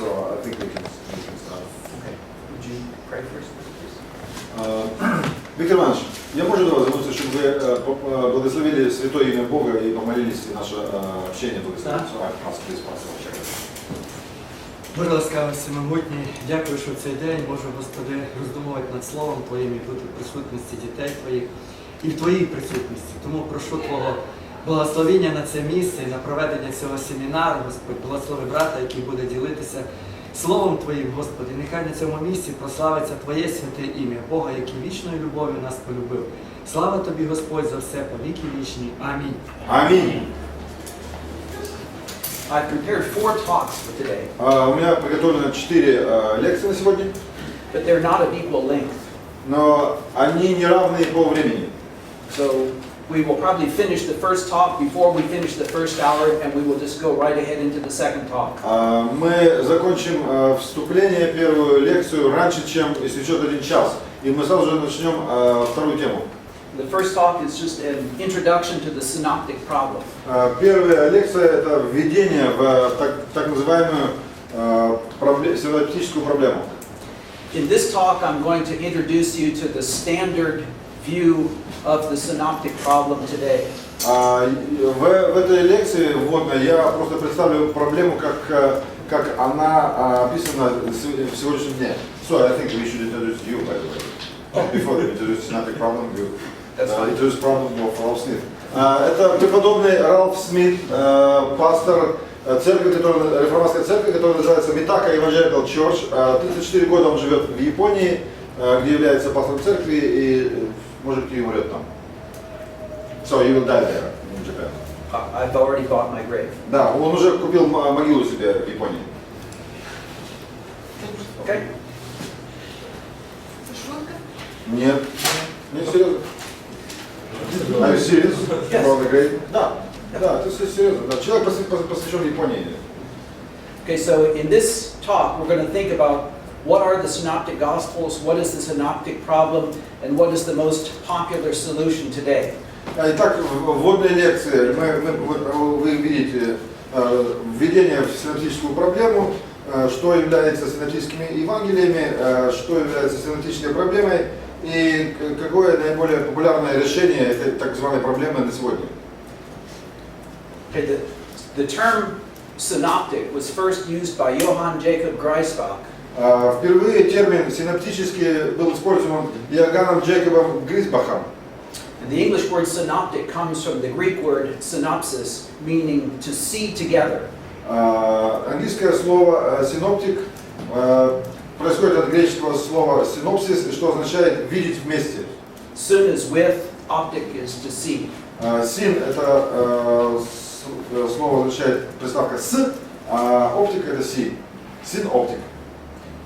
So I think we can start. Okay. Would you pray first, please? Виктор Иванович, я можу до вас звернутися, щоб ви благословили святое имя Бога и помолились, и наше общение благословилось. Боже ласкавий всемогутній, дякую, що в цей день можу, Господи, роздумувати над Словом Твоїм і бути в присутності дітей Твоїх і в Твоїй присутності. Тому прошу Твого благословення на це місце і на проведення цього семінару, Господь, благослови брата, який буде ділитися Словом Твоїм, Господи. Нехай на цьому місці прославиться Твоє святе ім'я, Бога, який вічною любов'ю нас полюбив. Слава Тобі, Господь, за все, по віки вічні. Амінь. Аминь. I've prepared 4 talks for today. У меня приготовлено 4 лекции на сегодня, But they're not of equal length. но они не равны по времени. So we will probably finish the first talk before we finish the first hour, and we will just go right ahead into the second talk. Мы закончим вступление, первую лекцию раньше, чем истечет 1 час, и мы сразу же начнем вторую тему. The first talk is just an introduction to the Synoptic Problem. Первая лекция – это введение в так называемую синоптическую проблему. In this talk, I'm going to introduce you to the standard view of the Synoptic Problem today. В этой лекции вводной я просто представлю проблему, как она описана в сегодняшнем дне. So I think we should introduce you, by the way. Before we introduce Synoptic Problem, you introduce problem of Ралф Смит. Это преподобный Ралф Смит, пастор церкви, реформатской церкви, которая называется Untitled Chapter. 34 года он живет в Японии, где является пастором церкви, и может быть и умрет там. So he will die there in Japan. I've already bought my grave. Да, он уже купил могилу себе в Японии. Okay? Нет. Нет, серьезно. Are you serious? Yes. About the grave? Да, это серьезно. Да. Человек посвящен Японии. Okay, so in this talk, we're going to think about what are the Synoptic Gospels, what is the Synoptic Problem, and what is the most popular solution today. Итак, в вводной лекции вы видите введение в синоптическую проблему, что является синоптическими Евангелиями, что является синоптической проблемой и какое наиболее популярное решение этой так называемой проблемы на сегодня. Okay, the term synoptic was first used by Johann Jacob Griesbach. Впервые термин синоптический был использован Иоганном Джейкобом Грисбахом. And the English word synoptic comes from the Greek word synopsis, meaning to see together. Английское слово синоптик происходит от греческого слова синопсис, что означает видеть вместе. Syn is with, optic is to see. Син это слово означает приставка с, а оптика это си. Синоптик.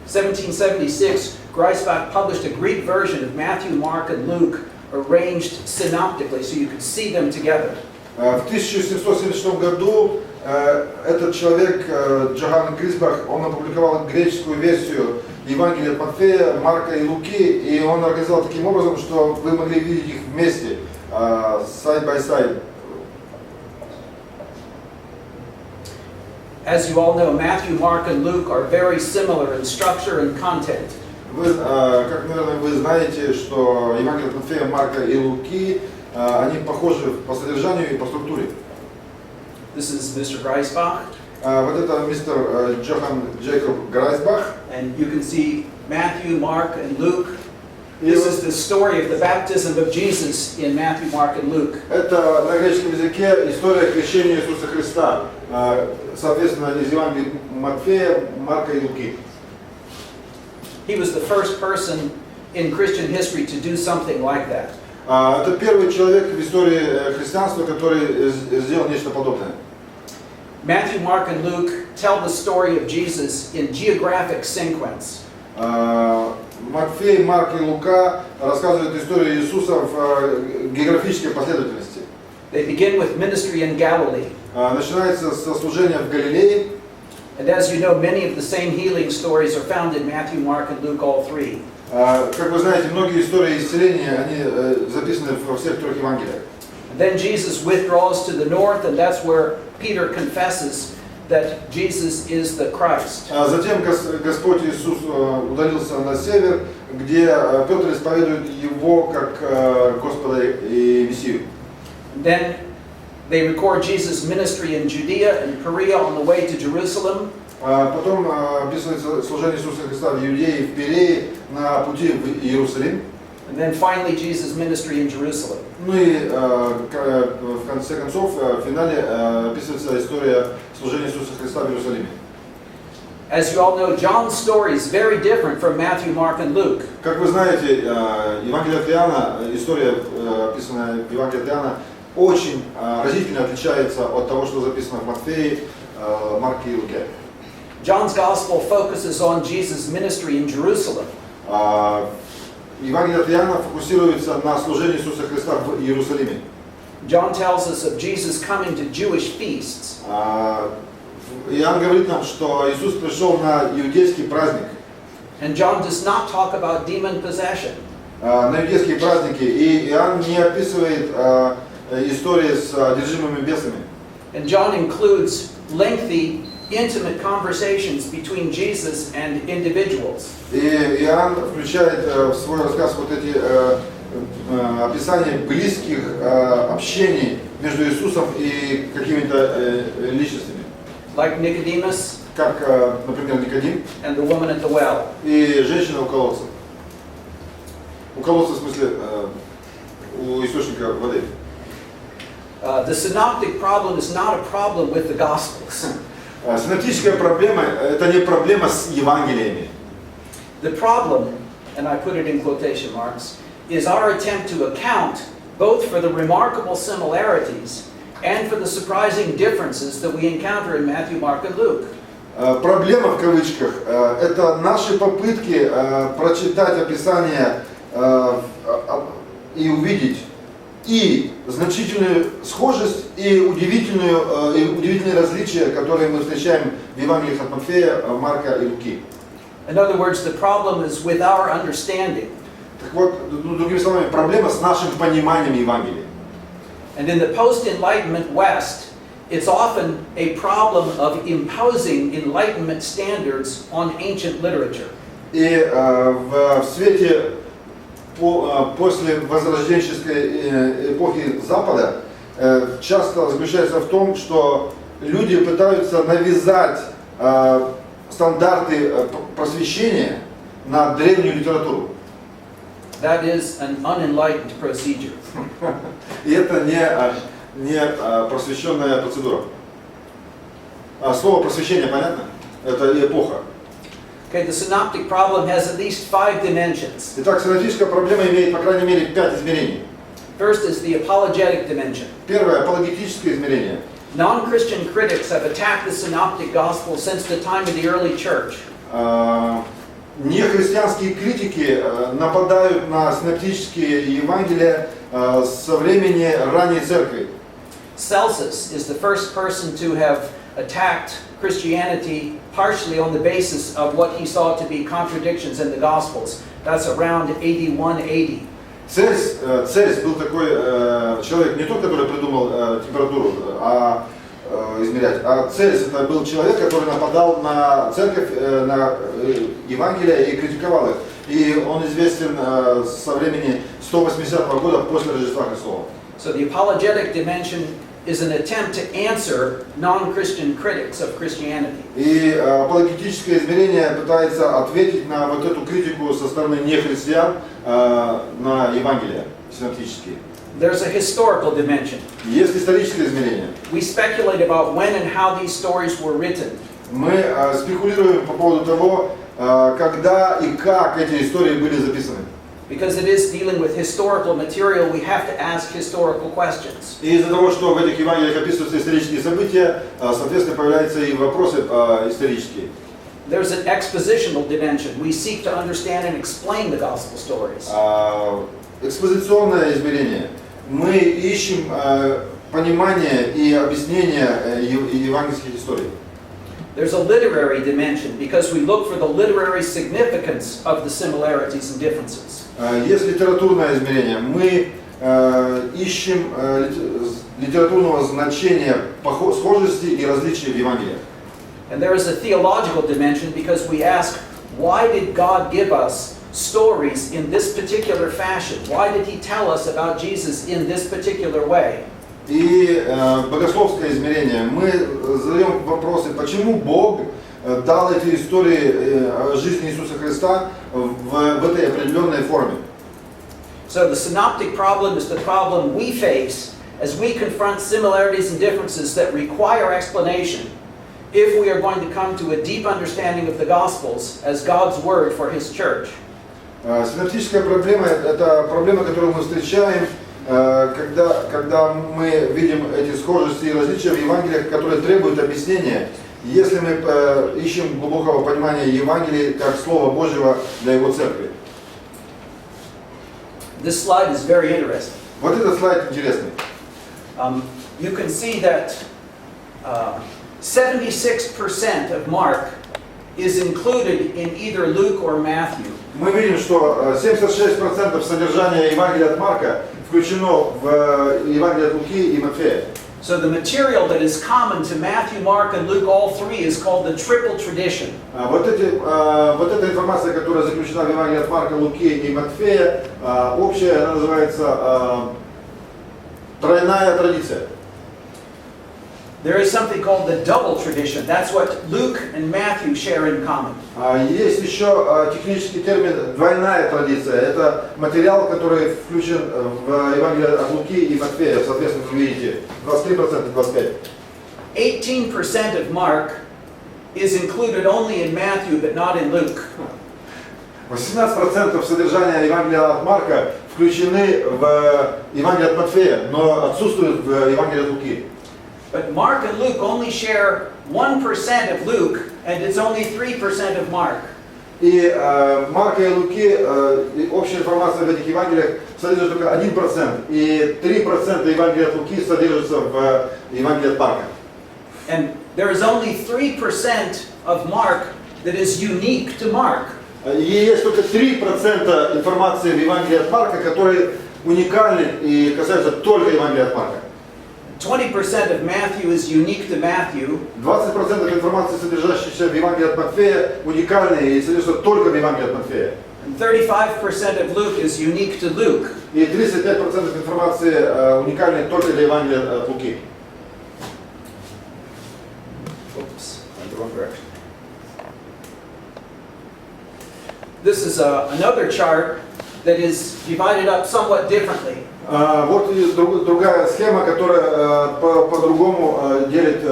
1776, Griesbach published a Greek version of Matthew, Mark, and Luke, arranged synoptically, so you could see them together. В 1776 году этот человек, Джоганн Грисбах, он опубликовал греческую версию Евангелия от Матфея, Марка и Луки, и он организовал таким образом, что вы могли видеть их вместе, side by side. As you all know, Matthew, Mark, and Luke are very similar in structure and content. Вы, как, наверное, вы знаете, что Евангелие от Матфея, Марка и Луки, они похожи по содержанию и по структуре. This is Mr. Griesbach. Вот это мистер Джоганн Джейкоб Грайсбах. And you can see Matthew, Mark, and Luke. This is the story of the baptism of Jesus in Matthew, Mark, and Luke. Это на греческом языке история крещения Иисуса Христа, соответственно, из Евангелия Матфея, Марка и Луки. He was the first person in Christian history to do something like that. Это первый человек в истории христианства, который сделал нечто подобное. Matthew, Mark, and Luke tell the story of Jesus in geographic sequence. Матфей, Марк и Лука рассказывают историю Иисуса в географической последовательности. They begin with ministry in Galilee. Начинается со служения в Галилее. And as you know, many of the same healing stories are found in Matthew, Mark, and Luke, all three. Как вы знаете, многие истории исцеления, они записаны во всех трех Евангелиях. And then Jesus withdraws to the north, and that's where Peter confesses that Jesus is the Christ. Затем Господь Иисус удалился на север, где Петр исповедует Его как Господа и Мессию. Then they record Jesus' ministry in Judea and Perea on the way to Jerusalem. Потом описывается служение Иисуса Христа в Иудее и в Перее на пути в Иерусалим. And then finally Jesus' ministry in Jerusalem. Ну и в конце концов, в финале описывается история служения Иисуса Христа в Иерусалиме. As you all know, John's story is very different from Matthew, Mark, and Luke. Как вы знаете, Евангелие от Иоанна, история, описанная в Евангелии от Иоанна, очень разительно отличается от того, что записано в Матфее, Марке и Луке. John's gospel focuses on Jesus' ministry in Jerusalem. Евангелие от Иоанна фокусируется на служении Иисуса Христа в Иерусалиме. John tells us of Jesus coming to Jewish feasts. Иоанн говорит нам, что Иисус пришел на иудейский праздник. And John does not talk about demon possession. На иудейские праздники. И Иоанн не описывает истории с одержимыми бесами. And John includes lengthy, intimate conversations between Jesus and individuals. И Иоанн включает в свой рассказ вот эти описания близких общений между Иисусом и какими-то личностями. Like Nicodemus, Как, например, Никодим and the woman at the well. и женщина у колодца. У колодца, в смысле, у источника воды. The synoptic problem is not a problem with the Gospels. Синоптическая проблема – это не проблема с Евангелиями. The problem, and I put it in quotation marks, is our attempt to account both for the remarkable similarities and for the surprising differences that we encounter in Matthew, Mark, and Luke. Проблема в кавычках – это наши попытки прочитать описание и увидеть и значительную схожесть, и удивительные различия, которые мы встречаем в Евангелиях от Матфея, Марка и Луки. In other words, the problem is with our understanding. Так вот, другими словами, проблема с нашим пониманием Евангелия. And in the post-Enlightenment West, it's often a problem of imposing Enlightenment standards on ancient literature. И в свете после возрожденческой эпохи Запада часто заключается в том, что люди пытаются навязать стандарты просвещения на древнюю литературу. That is an unenlightened procedure. И это не просвещенная процедура. Слово просвещение понятно? Это эпоха. Okay, the synoptic problem has at least 5 dimensions. Итак, синоптическая проблема имеет, по крайней мере, 5 измерений. First is the apologetic dimension. Первое – апологетическое измерение. Non-Christian critics have attacked the synoptic gospel since the time of the early church. Нехристианские критики нападают на синоптические Евангелия со времени ранней церкви. Celsus is the first person to have attacked Christianity partially on the basis of what he saw to be contradictions in the Gospels. That's around AD 180. Цельс был такой человек, не тот, который придумал температуру измерять, а Цельс это был человек, который нападал на церковь, на Евангелие и критиковал их. И он известен со времени 180 года после Рождества Христова. So the apologetic dimension is an attempt to answer non-Christian critics of Christianity. И апологетическое измерение пытается ответить на вот эту критику со стороны нехристиан на Евангелие синоптические. There's a historical dimension. Есть историческое измерение. We speculate about when and how these stories were written. Мы спекулируем по поводу того, когда и как эти истории были записаны. Because it is dealing with historical material, we have to ask historical questions. И из-за того, что в этих Евангелиях описываются исторические события, соответственно, появляются и вопросы исторические. There's an expositional dimension. We seek to understand and explain the gospel stories. Экспозиционное измерение. Мы ищем понимание и объяснение евангельских историй. There's a literary dimension because we look for the literary significance of the similarities and differences. Есть литературное измерение. Мы ищем литературного значения схожести и различий в Евангелиях. And there is a theological dimension because we ask, why did God give us stories in this particular fashion? Why did He tell us about Jesus in this particular way? И богословское измерение. Мы задаем вопросы, почему Бог дал эти истории о жизни Иисуса Христа в этой определенной форме. So the synoptic problem is the problem we face as we confront similarities and differences that require explanation if we are going to come to a deep understanding of the Gospels as God's Word for His church. Синоптическая проблема – это проблема, которую мы встречаем, когда мы видим эти схожести и различия в Евангелиях, которые требуют объяснения, если мы ищем глубокого понимания Евангелия как Слова Божьего для Его церкви. This slide is very interesting. Вот этот слайд интересный. You can see that 76% of Mark is included in either Luke or Matthew. Мы видим, что 76% содержания Евангелия от Марка включено в Евангелие от Луки и Матфея. So the material that is common to Matthew, Mark, and Luke, all three, is called the triple tradition. Вот эта информация, которая заключена в Евангелии от Марка, Луки и Матфея, общая, она называется тройная традиция. There is something called the double tradition. That's what Luke and Matthew share in common. Есть еще технический термин «двойная традиция». Это материал, который включен в Евангелие от Луки и Матфея. Соответственно, вы видите, 23% и 25%. 18% of Mark is included only in Matthew, but not in Luke. 18% содержания Евангелия от Марка включены в Евангелие от Матфея, но отсутствуют в Евангелии от Луки. But Mark and Luke only share 1% of Luke, and it's only 3% of Mark. И Марка и Луки, общая информация в этих Евангелиях содержит только 1%, и 3% Евангелия от Луки содержится в Евангелии от Марка. And there is only 3% of Mark that is unique to Mark. И есть только 3% информации в Евангелии от Марка, которые уникальны и касаются только Евангелия от Марка. 20% of Matthew is unique to Matthew. 20% информации, содержащейся в Евангелии от Матфея, уникальны и содержатся только в Евангелии от Матфея. And 35% of Luke is unique to Luke. И 35% информации уникальны только для Евангелия от Луки. Oops, went the wrong direction. This is another chart that is divided up somewhat differently. Вот и другая схема, которая по-другому делит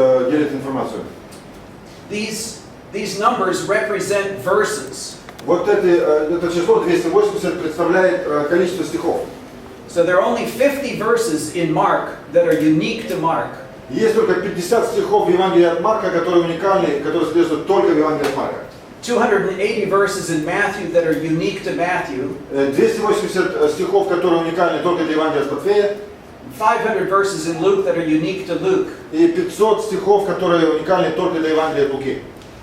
информацию. These numbers represent verses. Вот это число 280 представляет количество стихов. So there are only 50 verses in Mark that are unique to Mark. Есть только 50 стихов в Евангелии от Марка, которые уникальны, которые содержатся только в Евангелии от Марка. 280 verses in Matthew that are unique to Matthew. 280 стихов, которые уникальны только для Евангелия от Матфея. 500 verses in Luke that are unique to Luke. И 500 стихов, которые уникальны только для Евангелия от Луки.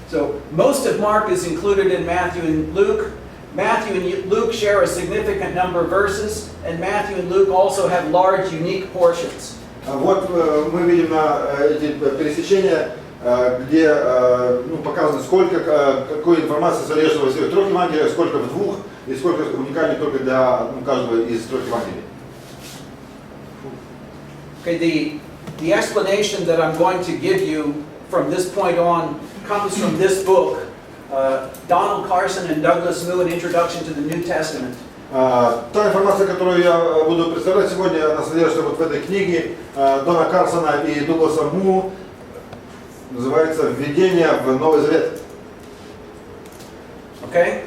So most of Mark is included in Matthew and Luke. Matthew and Luke share a significant number of verses, and Matthew and Luke also have large unique portions. Вот мы видим эти пересечения, где показано, какой информации содержится во всех трех Евангелиях, сколько в двух, и сколько уникальных только для каждого из трех Евангелий. Okay, the explanation that I'm going to give you from this point on comes from this book, Donald Carson and Douglas Moo, An Introduction to the New Testament. Та информация, которую я буду представлять сегодня, она содержится вот в этой книге Дона Карсона и Дугласа Му, называется «Введение в Новый Завет». Okay?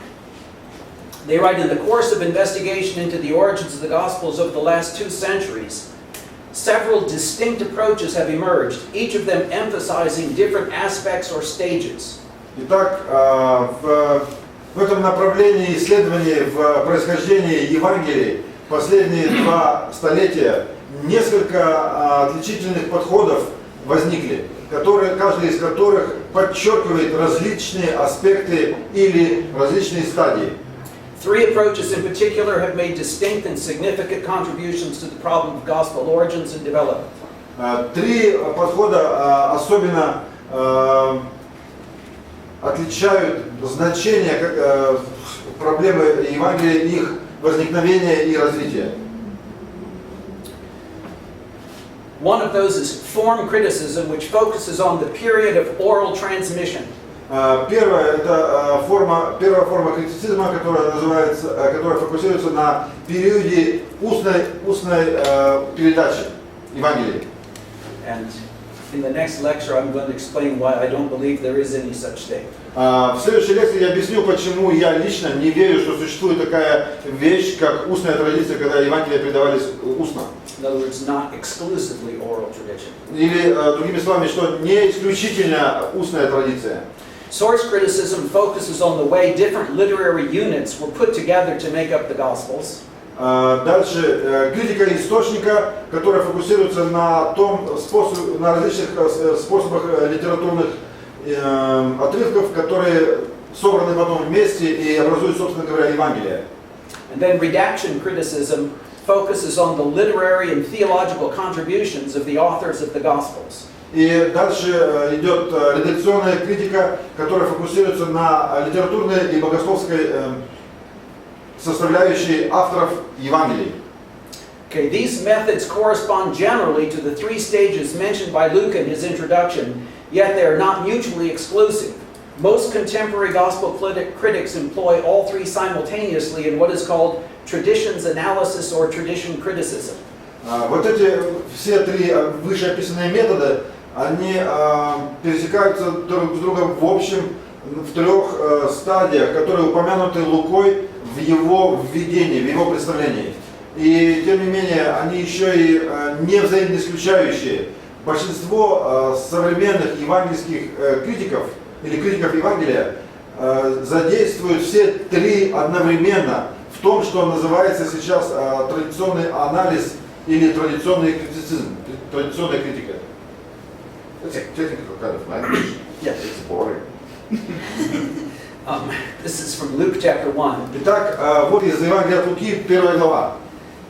They write, in the course of investigation into the origins of the Gospels over the last 2 centuries, several distinct approaches have emerged, each of them emphasizing different aspects or stages. Итак, в этом направлении исследований в происхождении Евангелий последние 2 столетия несколько отличительных подходов возникли, каждый из которых подчеркивает различные аспекты или различные стадии. 3 approaches in particular have made distinct and significant contributions to the problem of gospel origins and development. 3 подхода особенно отличают значение проблемы Евангелия, их возникновения и развития. One of those is form criticism, which focuses on the period of oral transmission. Первая форма критицизма, которая фокусируется на периоде устной передачи Евангелия. And in the next lecture, I'm going to explain why I don't believe there is any such thing. В следующей лекции я объясню, почему я лично не верю, что существует такая вещь, как устная традиция, когда Евангелия передавались устно. In other words, not exclusively oral tradition. Или, другими словами, что не исключительно устная традиция. Source criticism focuses on the way different literary units were put together to make up the Gospels. Дальше критика источника, которая фокусируется на различных способах литературных отрывков, которые собраны потом вместе и образуют, собственно говоря, Евангелие. And then redaction criticism focuses on the literary and theological contributions of the authors of the Gospels. И дальше идет редакционная критика, которая фокусируется на литературной и богословской составляющей авторов Евангелий. Okay, these methods correspond generally to the three stages mentioned by Luke in his introduction, yet they are not mutually exclusive. Most contemporary gospel critics employ all three simultaneously in what is called traditions analysis or tradition criticism. Вот эти все три вышеописанные методы, они пересекаются друг с другом в общем в трех стадиях, которые упомянуты Лукой в его введении, в его представлении. И тем не менее, они еще и не взаимно исключающие. Большинство современных евангельских критиков или критиков Евангелия задействуют все три одновременно в том, что называется сейчас традиционный анализ или традиционный критицизм, традиционная критика. It's a technical kind of language. Yeah. It's boring. This is from Luke chapter 1. Итак, вот из Евангелия от Луки, 1 глава.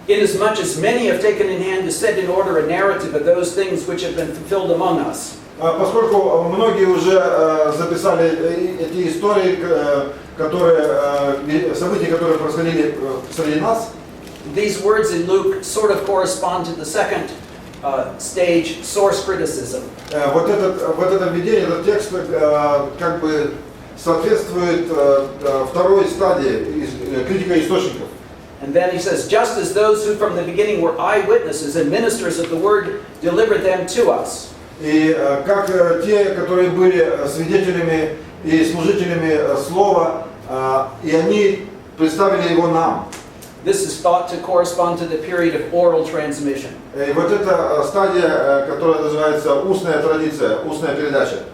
Inasmuch as many have taken in hand to set in order a narrative of those things which have been fulfilled among us. Поскольку многие уже записали эти истории, события, которые происходили среди нас, these words in Luke sort of correspond to the second stage, source criticism. Вот это введение, этот текст как бы соответствует второй стадии критика источников. And then he says, just as those who from the beginning were eyewitnesses and ministers of the word delivered them to us. И как те, которые были свидетелями и служителями слова, и они представили его нам. This is thought to correspond to the period of oral transmission. И вот эта стадия, которая называется устная традиция, устная передача,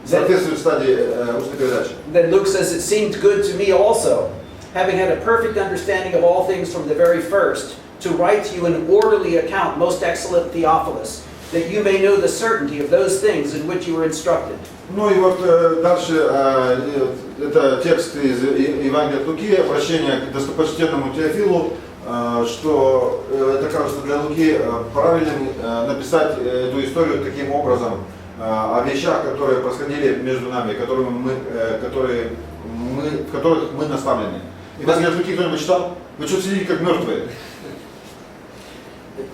соответствует стадии устной передачи. Then Luke says, it seemed good to me also, having had a perfect understanding of all things from the very first, to write to you an orderly account, most excellent Theophilus, that you may know the certainty of those things in which you were instructed. Ну и вот дальше это текст из Евангелия от Луки, обращение к достопочтенному Теофилу, что это кажется для Луки правильным написать эту историю таким образом о вещах, которые происходили между нами, в которых мы наставлены. Евангелие от Луки кто-нибудь читал? Вы что сидите как мертвые?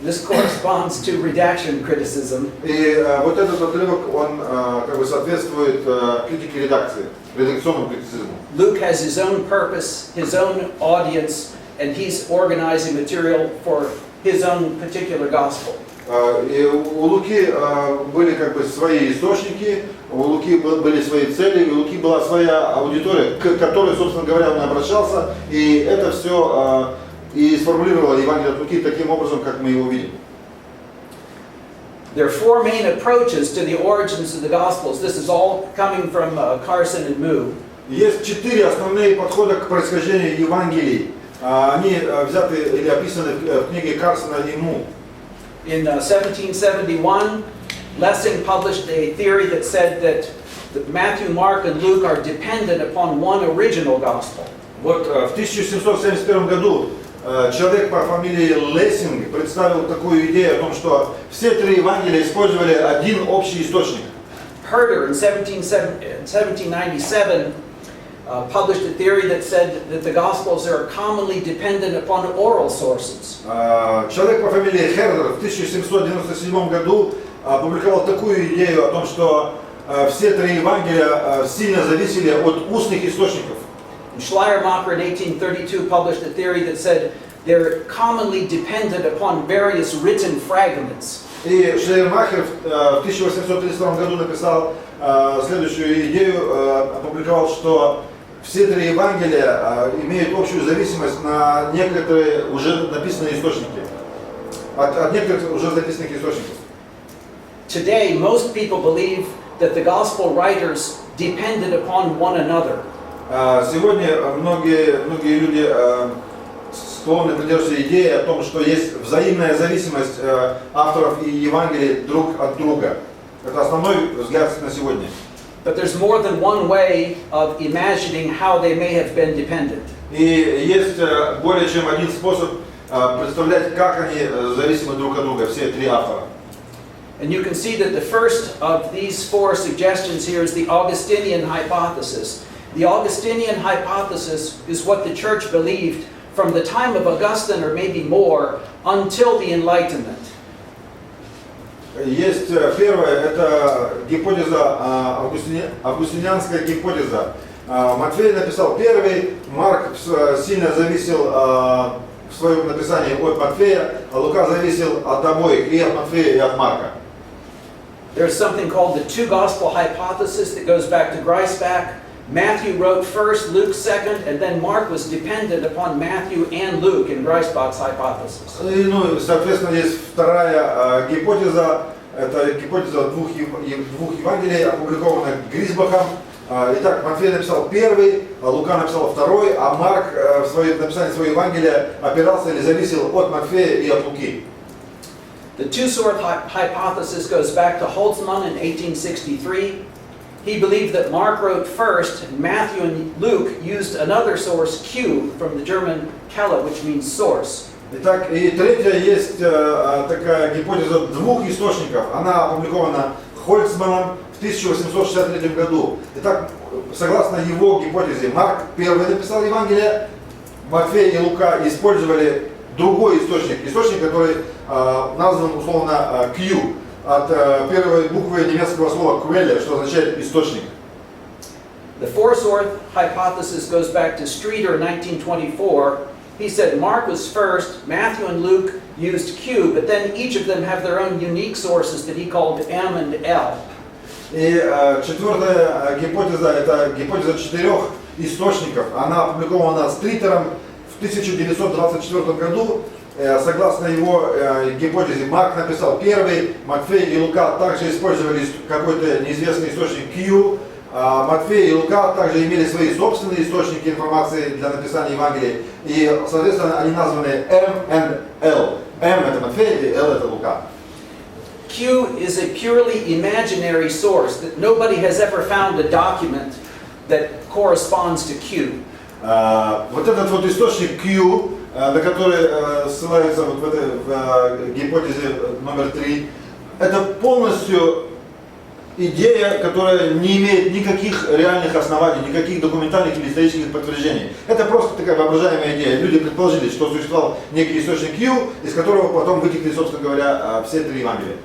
This corresponds to redaction criticism. И вот этот отрывок, он как бы соответствует критике редакции, редакционному критицизму. Luke has his own purpose, his own audience, and he's organizing material for his own particular gospel. И у Луки были как бы свои источники, у Луки были свои цели, у Луки была своя аудитория, к которой, собственно говоря, он обращался, и это все и сформулировало Евангелие от Луки таким образом, как мы его видим. There are four main approaches to the origins of the Gospels. This is all coming from Carson and Moo. Есть четыре основные подхода к происхождению Евангелий. Они взяты или описаны в книге Карсона и Му. In 1771, Lessing published a theory that said that Matthew, Mark, and Luke are dependent upon one original gospel. Вот в 1771 году человек по фамилии Лессинг представил такую идею о том, что все три Евангелия использовали один общий источник. Herder in 1797 published a theory that said that the Gospels are commonly dependent upon oral sources. Человек по фамилии Хердер в 1797 году опубликовал такую идею о том, что все три Евангелия сильно зависели от устных источников. Schleiermacher in 1832 published a theory that said they're commonly dependent upon various written fragments. И Шлейермахер в 1832 году написал следующую идею, опубликовал, что все три Евангелия имеют общую зависимость на некоторые уже написанные источники, от некоторых уже записанных источников. Today, most people believe that the gospel writers depended upon one another. Сегодня многие люди склонны придерживаться идеи о том, что есть взаимная зависимость авторов и Евангелий друг от друга. Это основной взгляд на сегодня. But there's more than one way of imagining how they may have been dependent. И есть более чем один способ представлять, как они зависимы друг от друга, все три автора. And you can see that the first of these four suggestions here is the Augustinian Hypothesis. The Augustinian Hypothesis is what the church believed from the time of Augustine, or maybe more, until the Enlightenment. Есть первое, это гипотеза, августинианская гипотеза. Матфей написал первый, Марк сильно зависел в своем написании от Матфея, а Лука зависел от обоих, и от Матфея, и от Марка. There's something called the two gospel hypothesis that goes back to Griesbach. Matthew wrote first, Luke second, and then Mark was dependent upon Matthew and Luke in Griesbach's hypothesis. Ну, соответственно, есть вторая гипотеза, это гипотеза двух Евангелий, опубликованных Грисбахом. Итак, Матфей написал первый, Лука написал второй, а Марк в написании своего Евангелия опирался или зависел от Матфея и от Луки. The two-source hypothesis goes back to Holtzmann in 1863. He believed that Mark wrote first, and Matthew and Luke used another source, Q, from the German Quelle, which means source. Итак, и третья есть такая гипотеза двух источников. Она опубликована Хольцманом в 1863 году. Итак, согласно его гипотезе, Марк первый написал Евангелие, Матфей и Лука использовали другой источник, который назван условно Q, от первой буквы немецкого слова Quelle, что означает источник. The four-source hypothesis goes back to Streeter in 1924. He said Mark was first, Matthew and Luke used Q, but then each of them have their own unique sources that he called M and L. И четвертая гипотеза, это гипотеза четырех источников. Она опубликована Стритером в 1924 году. Согласно его гипотезе, Марк написал первый, Матфей и Лука также использовали какой-то неизвестный источник Q. Матфей и Лука также имели свои собственные источники информации для написания Евангелия. И, соответственно, они названы M and L. M это Матфей, и L это Лука. Q is a purely imaginary source that nobody has ever found a document that corresponds to Q. Вот этот вот источник Q, на который ссылается вот в гипотезе номер 3, это полностью идея, которая не имеет никаких реальных оснований, никаких документальных или исторических подтверждений. Это просто такая воображаемая идея. Люди предположили, что существовал некий источник Q, из которого потом вытекли, собственно говоря, все три Евангелия.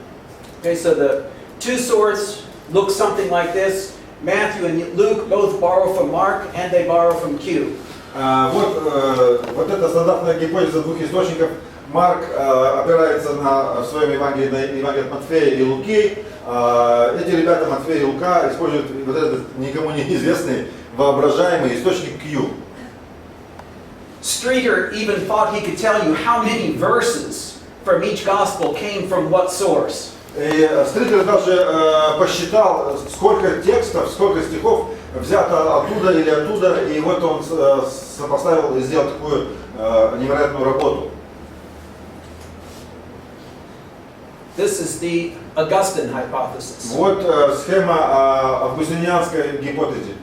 Okay, so the two source looks something like this. Matthew and Luke both borrow from Mark, and they borrow from Q. Вот эта стандартная гипотеза двух источников. Марк опирается в своем Евангелии на Евангелие от Матфея и Луки. Эти ребята, Матфей и Лука, используют вот этот никому неизвестный воображаемый источник Q. Streeter even thought he could tell you how many verses from each gospel came from what source. И Стритер даже посчитал, сколько текстов, сколько стихов взято оттуда или оттуда, и вот он сопоставил и сделал такую невероятную работу. This is the Augustine hypothesis. Вот схема августинианской гипотезы.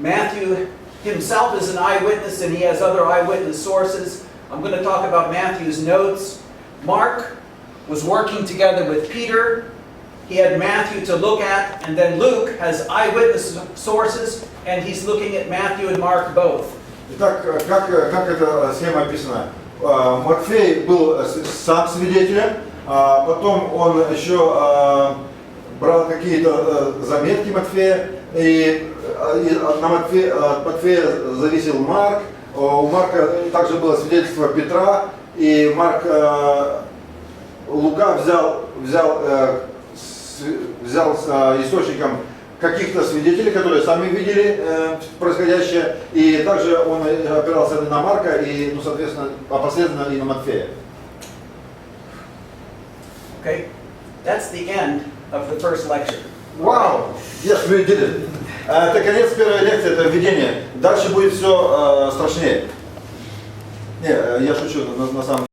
Matthew himself is an eyewitness, and he has other eyewitness sources. I'm going to talk about Matthew's notes. Mark was working together with Peter. He had Matthew to look at, and then Luke has eyewitness sources, and he's looking at Matthew and Mark both. Итак, как эта схема описана? Матфей был сам свидетелем, потом он еще брал какие-то заметки Матфея, и от Матфея зависел Марк. У Марка также было свидетельство Петра, и Лука взял с источником каких-то свидетелей, которые сами видели происходящее, и также он опирался на Марка и, соответственно, опосредованно и на Матфея. Okay, that's the end of the first lecture. Wow! Yes, we did it. Это конец первой лекции, это введение. Дальше будет все страшнее. Не, я шучу, на самом деле.